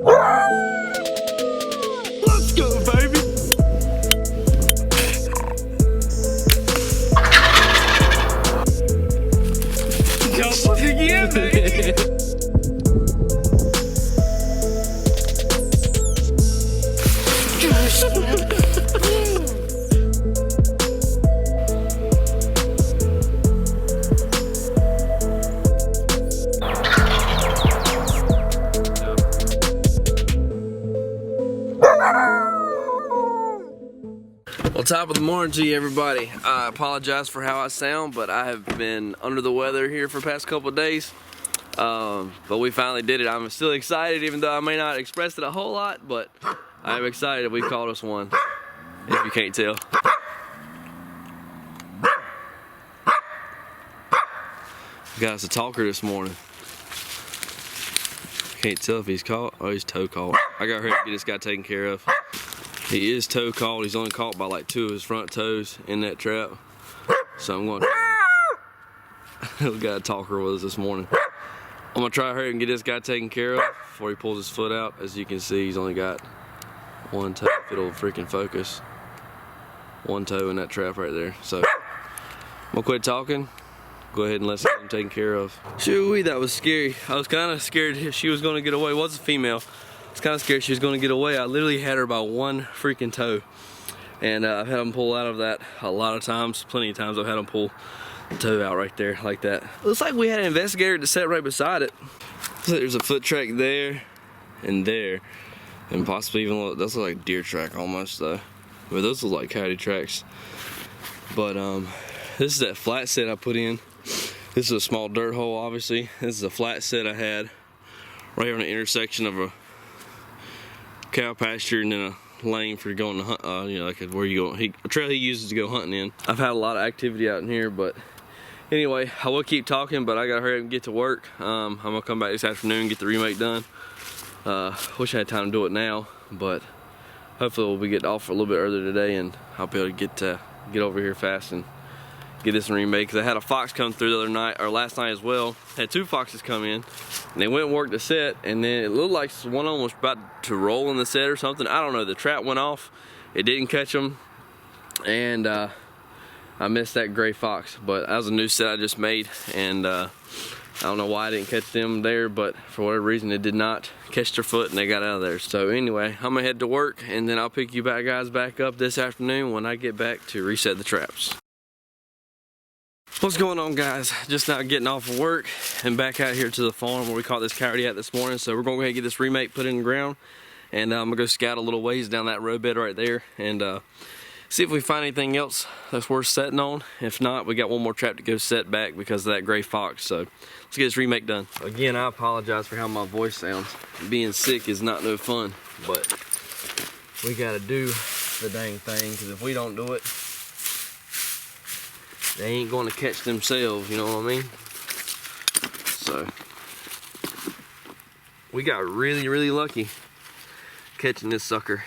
Let's go, baby. Jump again, baby. Well, top of the morning to you, everybody. I apologize for how I sound, but I have been under the weather here for the past couple of days. But we finally did it. I'm still excited, even though I may not express it a whole lot, but I'm excited we caught us one, if you can't tell. We got us a talker this morning. Can't tell if he's caught. Oh, he's toe caught. I got ready to get this guy taken care of. He is toe caught. He's only caught by like 2 of his front toes in that trap. So I'm going to we got a talker with us this morning. I'm gonna try to hurry and get this guy taken care of before he pulls his foot out. As you can see, he's only got 1 toe. If it'll freaking focus. 1 toe in that trap right there. So I'm gonna quit talking. Go ahead and let's get him taken care of. Shoo-wee, that was scary. I was kind of scared she was gonna get away. It was a female. I was kind of scared she was gonna get away. I literally had her by 1 freaking toe. And I've had them pull out of that a lot of times. Plenty of times I've had them pull the toe out right there like that. Looks like we had an investigator to set right beside it. Looks like there's a foot track there and there. And possibly even, those look like deer track almost though. But those look like coyote tracks. But this is that flat set I put in. This is a small dirt hole, obviously. This is a flat set I had right here on the intersection of a cow pasture and then a lane for going to hunt, you know, like where you go, a trail he uses to go hunting in. I've had a lot of activity out in here, but anyway, I will keep talking, but I gotta hurry up and get to work. I'm gonna come back this afternoon and get the remake done. Wish I had time to do it now, but hopefully we'll be getting off a little bit earlier today and I'll be able to get over here fast and get this remake. Because I had a fox come through the other night, or last night as well. Had 2 foxes come in and they went and worked the set, and then it looked like one of them was about to roll in the set or something. I don't know. The trap went off. It didn't catch them, and I missed that gray fox. But that was a new set I just made, and I don't know why I didn't catch them there, but for whatever reason it did not catch their foot and they got out of there. So anyway, I'm gonna head to work, and then I'll pick you guys back up this afternoon when I get back to reset the traps. What's going on, guys? Just now getting off of work and back out here to the farm where we caught this coyote at this morning. So we're gonna go ahead and get this remake put in the ground, and I'm gonna go scout a little ways down that roadbed right there and see if we find anything else that's worth setting on. If not, we got one more trap to go set back because of that gray fox. So let's get this remake done. Again, I apologize for how my voice sounds. Being sick is not no fun, but we gotta do the dang thing, because if we don't do it, they ain't going to catch themselves, you know what I mean? So we got really, really lucky catching this sucker.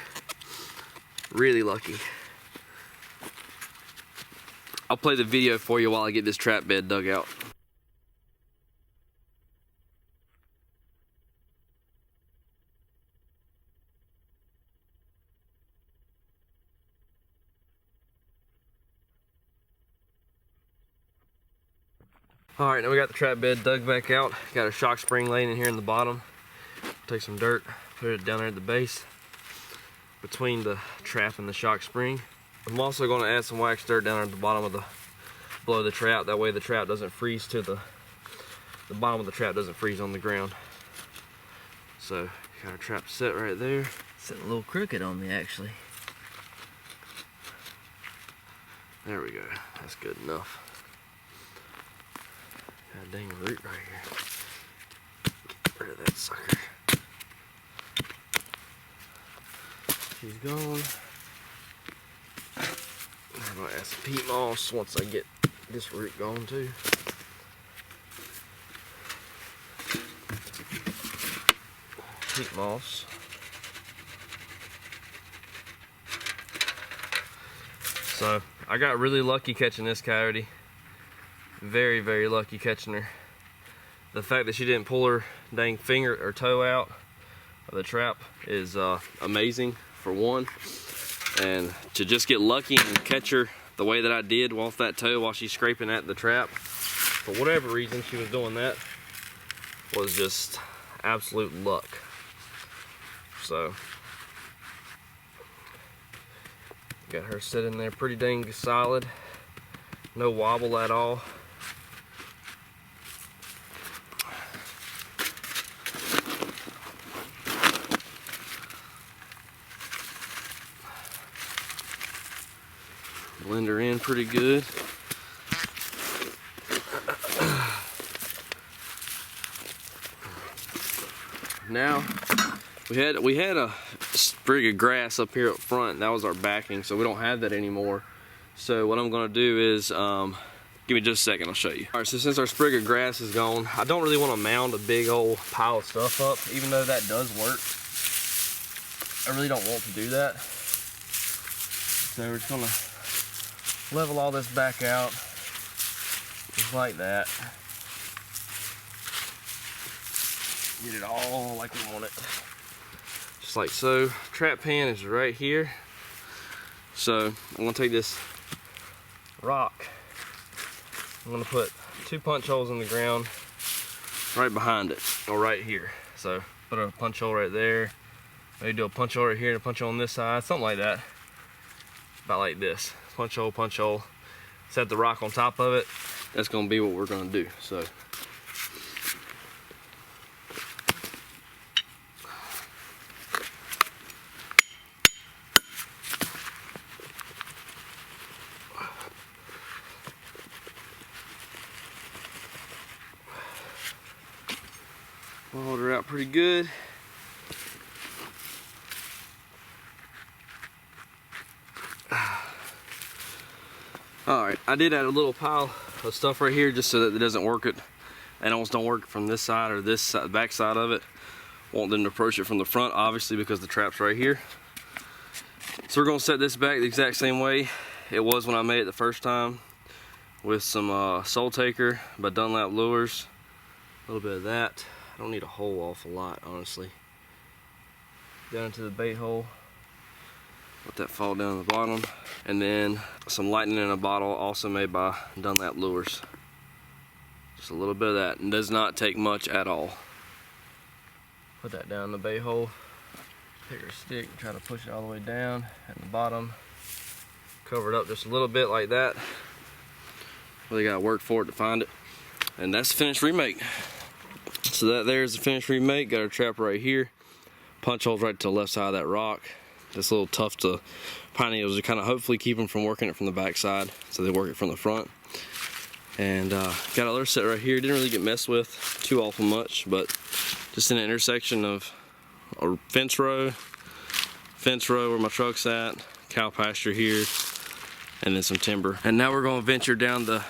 Really lucky. I'll play the video for you while I get this trap bed dug out. Alright, now we got the trap bed dug back out. Got a shock spring laying in here in the bottom. Take some dirt, put it down there at the base between the trap and the shock spring. I'm also going to add some wax dirt down there at the bottom of below the trap. That way the trap doesn't freeze to the bottom of the trap doesn't freeze on the ground. So got our trap set right there. Sitting a little crooked on me, actually. There we go. That's good enough. Got a dang root right here. Get rid of that sucker. She's gone. I'm gonna add some peat moss once I get this root gone too. Peat moss. So I got really lucky catching this coyote. Very, very lucky catching her. The fact that she didn't pull her dang finger or toe out the trap is amazing for one, and to just get lucky and catch her the way that I did off that toe while she's scraping at the trap, for whatever reason she was doing that, was just absolute luck. So got her sitting there pretty dang solid, no wobble at all. Blend her in pretty good. Now we had a sprig of grass up here up front. That was our backing, so we don't have that anymore. So what I'm gonna do is give me just a second, I'll show you. All right, so since our sprig of grass is gone, I don't really want to mound a big old pile of stuff up, even though that does work. I really don't want to do that. So we're just gonna level all this back out, just like that. Get it all like we want it. Just like so. Trap pan is right here. So I'm gonna take this rock, I'm gonna put 2 punch holes in the ground right behind it, or right here. So put a punch hole right there, maybe do a punch hole right here and a punch hole on this side, something like that. About like this. Punch hole, set the rock on top of it. That's gonna be what we're gonna do. So we'll hold her out pretty good. Alright, I did add a little pile of stuff right here just so that it doesn't work it, and almost don't work from this side or this side, back side of it. Want them to approach it from the front, obviously, because the trap's right here. So we're going to set this back the exact same way it was when I made it the first time, with some Soul Taker by Dunlap lures. A little bit of that. I don't need a whole awful lot, honestly. Down into the bait hole. Let that fall down to the bottom. And then some lightning in a bottle, also made by Dunlap lures. Just a little bit of that. And does not take much at all. Put that down in the bait hole. Take our stick and try to push it all the way down at the bottom. Cover it up just a little bit like that. Really gotta work for it to find it. And that's the finished remake. So that there's the finished remake. Got our trap right here. Punch holes right to the left side of that rock. This little tuft of pine needles to kind of hopefully keep them from working it from the back side, so they work it from the front. And got another set right here. Didn't really get messed with too awful much, but just in the intersection of a fence row where my truck's at, cow pasture here, and then some timber. And now we're going to venture down the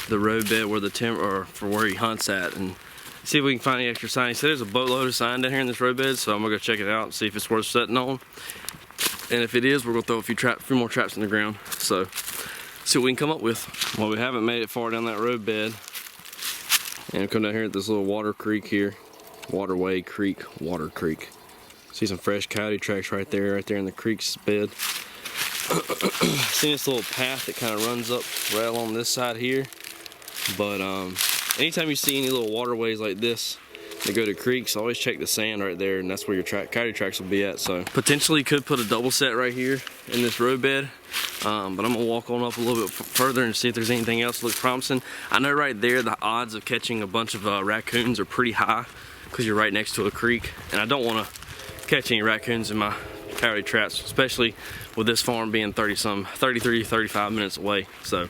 road bed where the timber, or for where he hunts at, and see if we can find any extra sign. He said there's a boatload of sign down here in this road bed, so I'm gonna go check it out and see if it's worth setting on. And if it is, we're gonna throw a few more traps in the ground. So see what we can come up with. Well, we haven't made it far down that road bed, and come down here at this little water creek here. Waterway, creek, water creek. See some fresh coyote tracks right there in the creek's bed. See this little path that kind of runs up right along this side here. But anytime you see any little waterways like this that go to creeks, always check the sand right there, and that's where your coyote tracks will be at. So potentially could put a double set right here in this road bed, but I'm gonna walk on up a little bit further and see if there's anything else that looks promising. I know right there the odds of catching a bunch of raccoons are pretty high because you're right next to a creek, and I don't want to catch any raccoons in my coyote traps, especially with this farm being 33-35 minutes away. So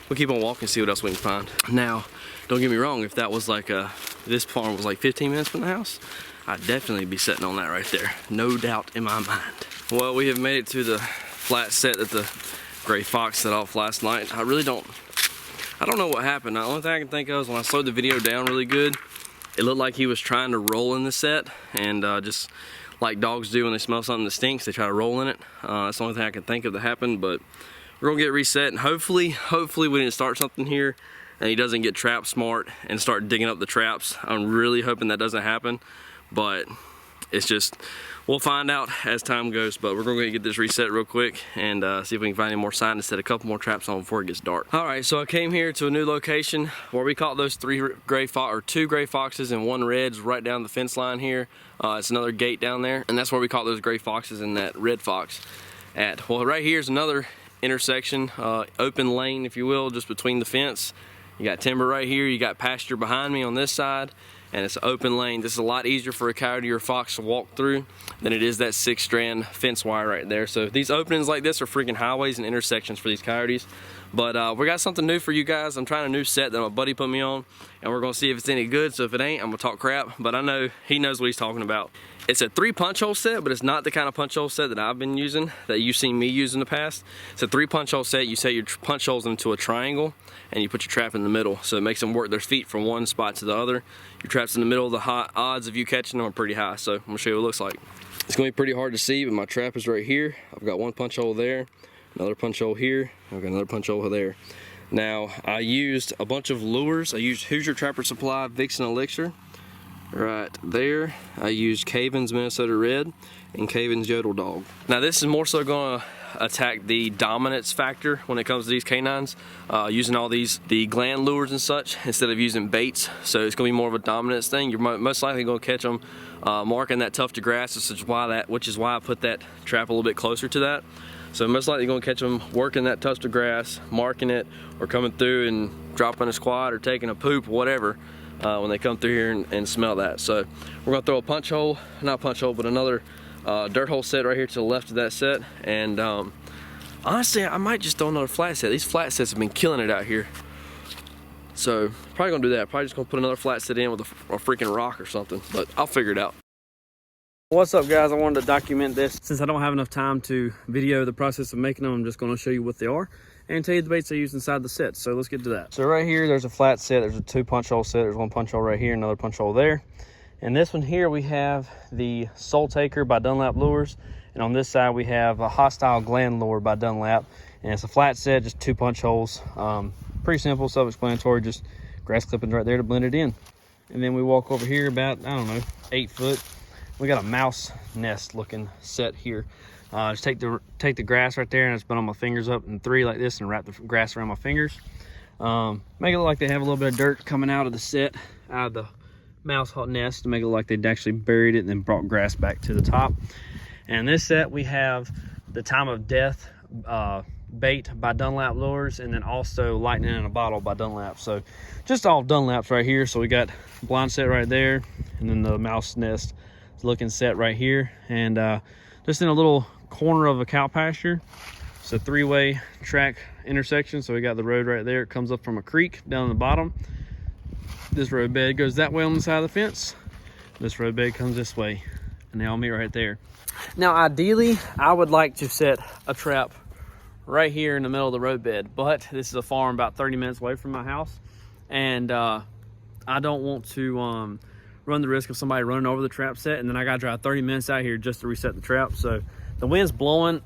we'll keep on walking, see what else we can find. Now, don't get me wrong, if that was like this farm was like 15 minutes from the house, I'd definitely be sitting on that right there. No doubt in my mind. Well, we have made it to the flat set that the gray fox set off last night. I don't know what happened. The only thing I can think of is when I slowed the video down really good, it looked like he was trying to roll in the set, and just like dogs do when they smell something that stinks, they try to roll in it. That's the only thing I can think of that happened, but we're gonna get reset, and hopefully we didn't start something here and he doesn't get trap smart and start digging up the traps. I'm really hoping that doesn't happen, but it's just, we'll find out as time goes, but we're gonna get this reset real quick and see if we can find any more sign and set a couple more traps on before it gets dark. All right, so I came here to a new location where we caught those two gray foxes and one red's right down the fence line here. It's another gate down there, and that's where we caught those gray foxes and that red fox at. Well, right here's another intersection, open lane, if you will, just between the fence. You got timber right here, you got pasture behind me on this side, and it's an open lane. This is a lot easier for a coyote or a fox to walk through than it is that 6-strand fence wire right there. So these openings like this are freaking highways and intersections for these coyotes. But we got something new for you guys. I'm trying a new set that my buddy put me on, and we're gonna see if it's any good. So if it ain't, I'm gonna talk crap, but I know he knows what he's talking about. It's a 3 punch hole set, but it's not the kind of punch hole set that I've been using, that you've seen me use in the past. It's a 3 punch hole set. You set your punch holes into a triangle, and you put your trap in the middle. So it makes them work their feet from one spot to the other. Your trap's in the middle, the odds of you catching them are pretty high. So I'm gonna show you what it looks like. It's gonna be pretty hard to see, but my trap is right here. I've got one punch hole there, another punch hole here, I've got another punch hole there. Now, I used a bunch of lures. I used Hoosier Trapper Supply Vixen Elixir right there. I used Caven's Minnesota Red and Caven's Yodel Dog. Now this is more so gonna attack the dominance factor when it comes to these canines, using all the gland lures and such instead of using baits. So it's gonna be more of a dominance thing. You're most likely gonna catch them marking that tuft of grass, which is why I put that trap a little bit closer to that. So most likely you're gonna catch them working that tuft of grass, marking it, or coming through and dropping a squat or taking a poop, whatever, when they come through here and smell that. So we're gonna throw a punch hole, not punch hole, but another dirt hole set right here to the left of that set. And honestly, I might just throw another flat set. These flat sets have been killing it out here. So probably gonna do that. Probably just gonna put another flat set in with a freaking rock or something, but I'll figure it out. What's up guys, I wanted to document this. Since I don't have enough time to video the process of making them, I'm just gonna show you what they are and tell you the baits I use inside the set. So let's get to that. So right here, there's a flat set, there's a 2 punch hole set, there's 1 punch hole right here, another punch hole there. And this one here, we have the Soul Taker by Dunlap Lures. And on this side, we have a Hostile Gland Lure by Dunlap. And it's a flat set, just 2 punch holes. Pretty simple, self-explanatory, just grass clippings right there to blend it in. And then we walk over here about, I don't know, 8 foot. We got a mouse nest looking set here. Just take the grass right there and I just put on my fingers up in 3 like this and wrap the grass around my fingers. Make it look like they have a little bit of dirt coming out of the set, out of the mouse nest, to make it look like they'd actually buried it and then brought grass back to the top. And this set we have the Time of Death bait by Dunlap Lures, and then also Lightning in a Bottle by Dunlap. So just all Dunlaps right here. So we got blind set right there, and then the mouse nest looking set right here, and just in a little corner of a cow pasture. It's a 3-way track intersection, so we got the road right there. It comes up from a creek down the bottom. This road bed goes that way on the side of the fence. This road bed comes this way, and they all meet right there. Now ideally, I would like to set a trap right here in the middle of the road bed, but this is a farm about 30 minutes away from my house, and I don't want to run the risk of somebody running over the trap set, and then I gotta drive 30 minutes out here just to reset the trap. So the wind's blowing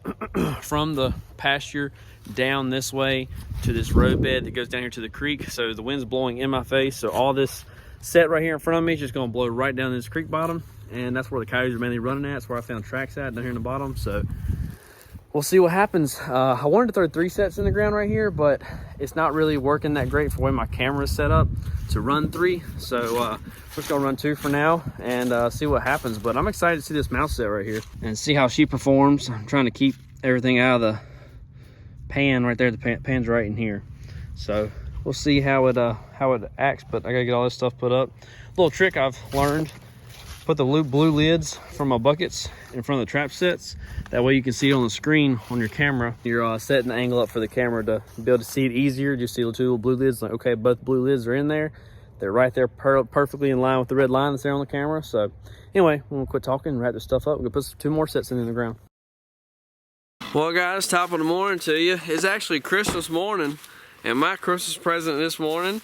from the pasture down this way to this road bed that goes down here to the creek. So the wind's blowing in my face. So all this set right here in front of me is just gonna blow right down this creek bottom. And that's where the coyotes are mainly running at. That's where I found tracks at, down here in the bottom. So we'll see what happens. I wanted to throw 3 sets in the ground right here, but it's not really working that great for the way my camera is set up to run 3. So we're just gonna run 2 for now and see what happens. But I'm excited to see this mouse set right here and see how she performs. I'm trying to keep everything out of the pan right there. The pan's right in here. So we'll see how it acts, but I gotta get all this stuff put up. Little trick I've learned: put the blue lids from my buckets in front of the trap sets. That way you can see it on the screen on your camera. You're setting the angle up for the camera to be able to see it easier. Just see the 2 little blue lids, like, okay, both blue lids are in there. They're right there perfectly in line with the red line that's there on the camera. So anyway, we're gonna quit talking and wrap this stuff up. We're gonna put 2 more sets in the ground. Well guys, top of the morning to you. It's actually Christmas morning, and my Christmas present this morning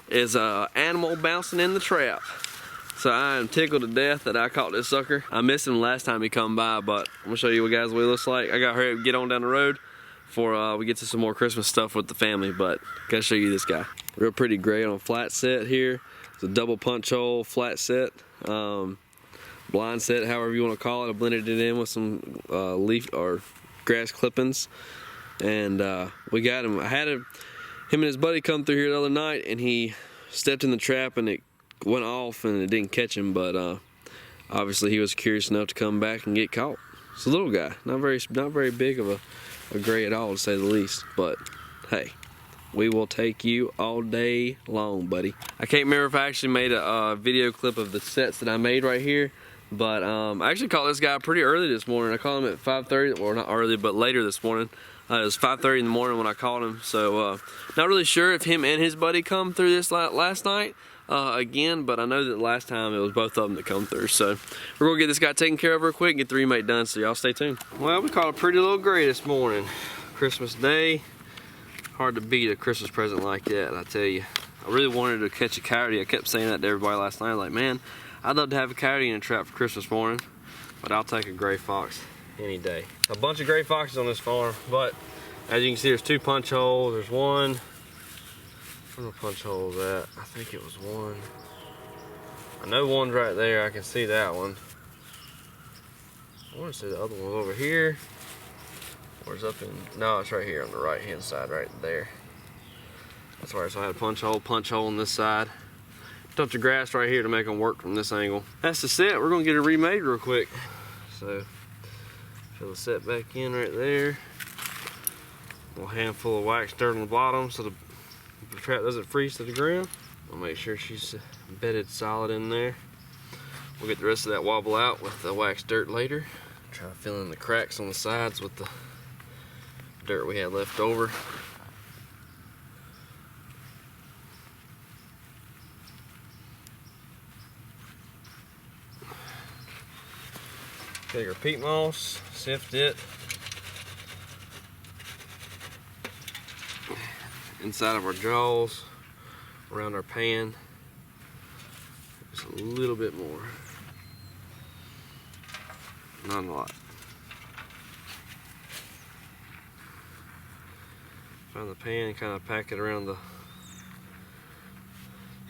is an animal bouncing in the trap. So I am tickled to death that I caught this sucker. I missed him last time he come by, but I'm gonna show you guys what he looks like. I gotta hurry up and get on down the road before we get to some more Christmas stuff with the family, but gotta show you this guy. Real pretty gray on a flat set here. It's a double punch hole flat set. blind set, however you want to call it. I blended it in with some leaf or grass clippings, and we got him. Him and his buddy come through here the other night, and he stepped in the trap and it went off and it didn't catch him, but obviously he was curious enough to come back and get caught. It's a little guy, not very big of a gray at all, to say the least, but hey, we will take you all day long, buddy. I can't remember if I actually made a video clip of the sets that I made right here, but I actually caught this guy pretty early this morning. I caught him at 5:30, or not early, but later this morning. It was 5:30 in the morning when I caught him, so not really sure if him and his buddy come through this last night again, but I know that last time it was both of them that come through. So we're gonna get this guy taken care of real quick and get the remake done, so y'all stay tuned. Well, we caught a pretty little gray this morning. Christmas Day. Hard to beat a Christmas present like that, I tell you. I really wanted to catch a coyote. I kept saying that to everybody last night, like, man, I'd love to have a coyote in a trap for Christmas morning, but I'll take a gray fox any day. A bunch of gray foxes on this farm, but as you can see, there's 2 punch holes. There's one. Where's the punch holes at? I think it was one. I know one's right there. I can see that one. I want to see the other one over here. Where's up in? No, it's right here on the right hand side, right there. That's where. So I had a punch hole on this side. Touch of grass right here to make them work from this angle. That's the set. We're gonna get it remade real quick. So fill the set back in right there. A little handful of wax dirt on the bottom so the trap doesn't freeze to the ground. I'll make sure she's bedded solid in there. We'll get the rest of that wobble out with the wax dirt later. Try to fill in the cracks on the sides with the dirt we had left over. Take our peat moss, sift it inside of our jaws, around our pan, just a little bit more, not a lot. Find the pan, kind of pack it around the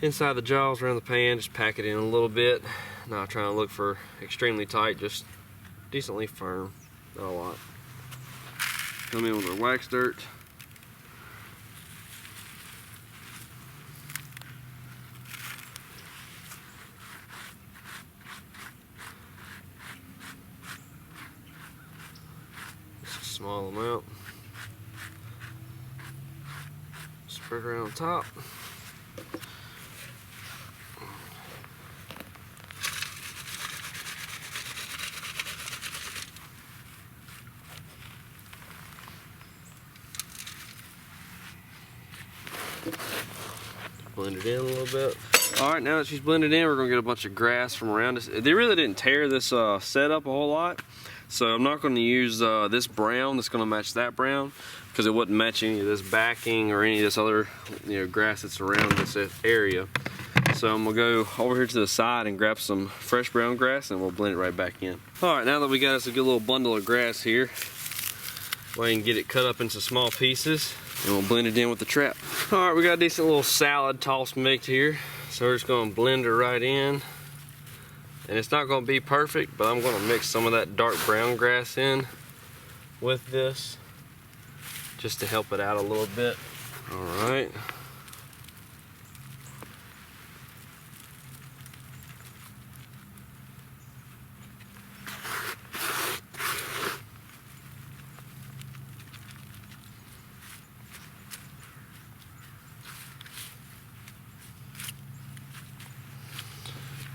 inside the jaws, around the pan, just pack it in a little bit. Not trying to look for extremely tight, just decently firm, not a lot. Come in with our wax dirt. Just a small amount. Spread around on top. Blend it in a little bit. All right, now that she's blended in, we're gonna get a bunch of grass from around us. They really didn't tear this setup a whole lot, so I'm not gonna use this brown that's gonna match that brown, because it wouldn't match any of this backing or any of this other grass that's around this area. So I'm gonna go over here to the side and grab some fresh brown grass and we'll blend it right back in. All right, now that we got us a good little bundle of grass here, we can get it cut up into small pieces and we'll blend it in with the trap. All right, we got a decent little salad toss mix here. So we're just gonna blend it right in. And it's not gonna be perfect, but I'm gonna mix some of that dark brown grass in with this, just to help it out a little bit. All right.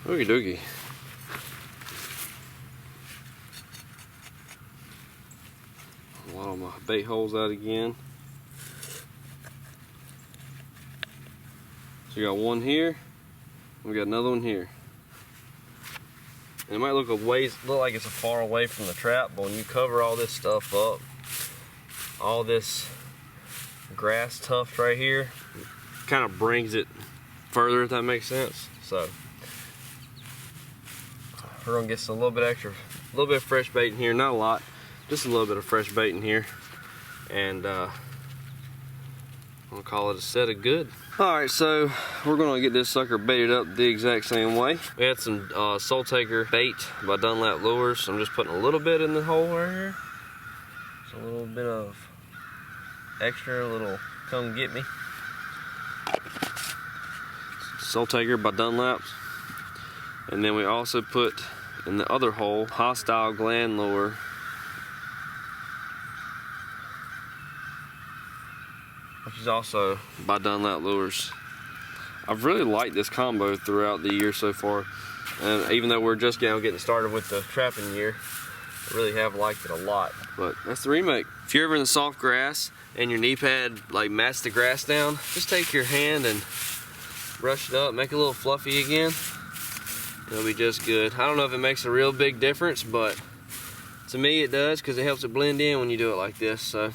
Okie dokie. A lot of my bait holes out again. So you got one here, we got another one here. And it might look like it's a far away from the trap, but when you cover all this stuff up, all this grass tuft right here, kind of brings it further, if that makes sense. So we're gonna get a little bit extra, a little bit of fresh bait in here, not a lot, just a little bit of fresh bait in here, and we'll I'll call it a set of good. Alright, so we're gonna get this sucker baited up the exact same way. We had some Soul Taker bait by Dunlap Lures. So I'm just putting a little bit in the hole right here. Just a little bit of extra, little come get me. Soul Taker by Dunlap. And then we also put in the other hole Hostile Gland Lure. Which is also by Dunlap Lures. I've really liked this combo throughout the year so far. And even though we're just getting started with the trapping year, I really have liked it a lot. But that's the Remake. If you're ever in the soft grass and your knee pad like mats the grass down, just take your hand and brush it up, make it a little fluffy again. It'll be just good. I don't know if it makes a real big difference, but to me it does, because it helps it blend in when you do it like this. So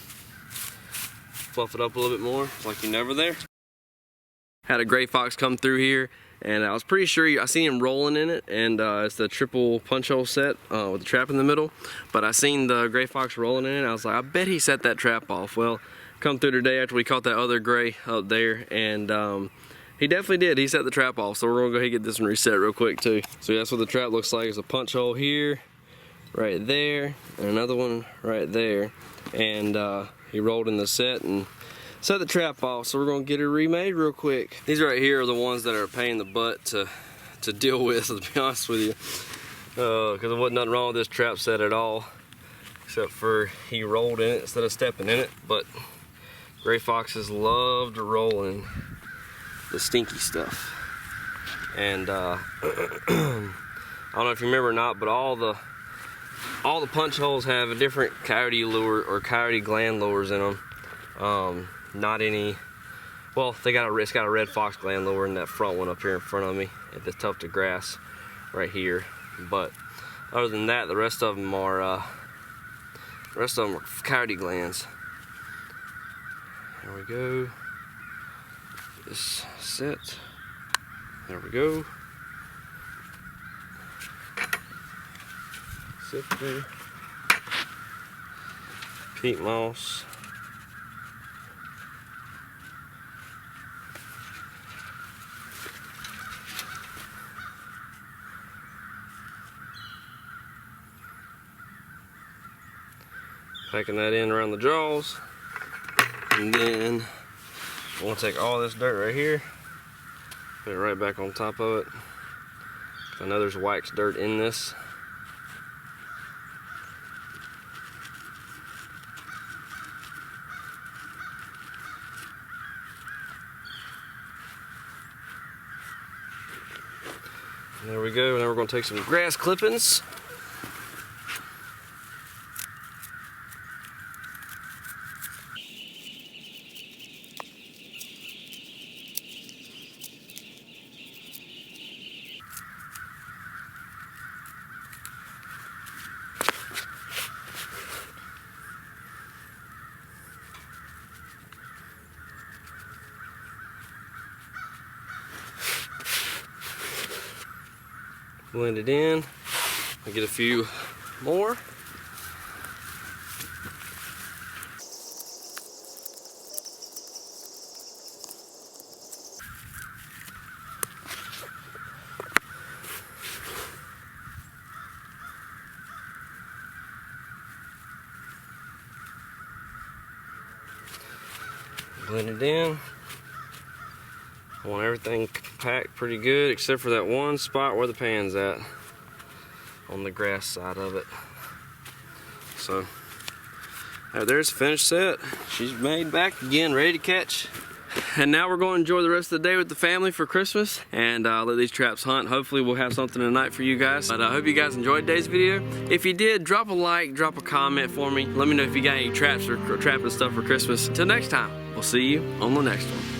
fluff it up a little bit more, it's like you're never there. Had a gray fox come through here, and I was pretty sure I seen him rolling in it, and it's the triple punch hole set with the trap in the middle. But I seen the gray fox rolling in it, and I was like, I bet he set that trap off. Well, come through today after we caught that other gray up there, and he definitely did. He set the trap off, so we're gonna go ahead and get this one reset real quick too. So that's what the trap looks like. It's a punch hole here, right there, and another one right there, and he rolled in the set and set the trap off, so we're gonna get it remade real quick. These right here are the ones that are a pain in the butt to deal with, to be honest with you. Because there wasn't nothing wrong with this trap set at all, except for he rolled in it instead of stepping in it. But gray foxes love to roll in the stinky stuff. And I don't know if you remember or not, but all the punch holes have a different coyote lure or coyote gland lures in them. Not any, well, it's got a red fox gland lure in that front one up here in front of me at the tuft of grass right here. But other than that, the rest of them are coyote glands. There we go. This set. There we go. Sifter. Peat moss. Packing that in around the jaws, and then I'm gonna take all this dirt right here, put it right back on top of it. I know there's wax dirt in this. And there we go. Now we're gonna take some grass clippings. Blend it in. I get a few more. Blend it in. I want everything packed pretty good except for that one spot where the pan's at on the grass side of it. So there's the finished set. She's made back again, ready to catch. And now we're going to enjoy the rest of the day with the family for Christmas and let these traps hunt. Hopefully we'll have something tonight for you guys. But I hope you guys enjoyed today's video. If you did, drop a like, drop a comment for me. Let me know if you got any traps or trapping stuff for Christmas. Until next time, we'll see you on the next one.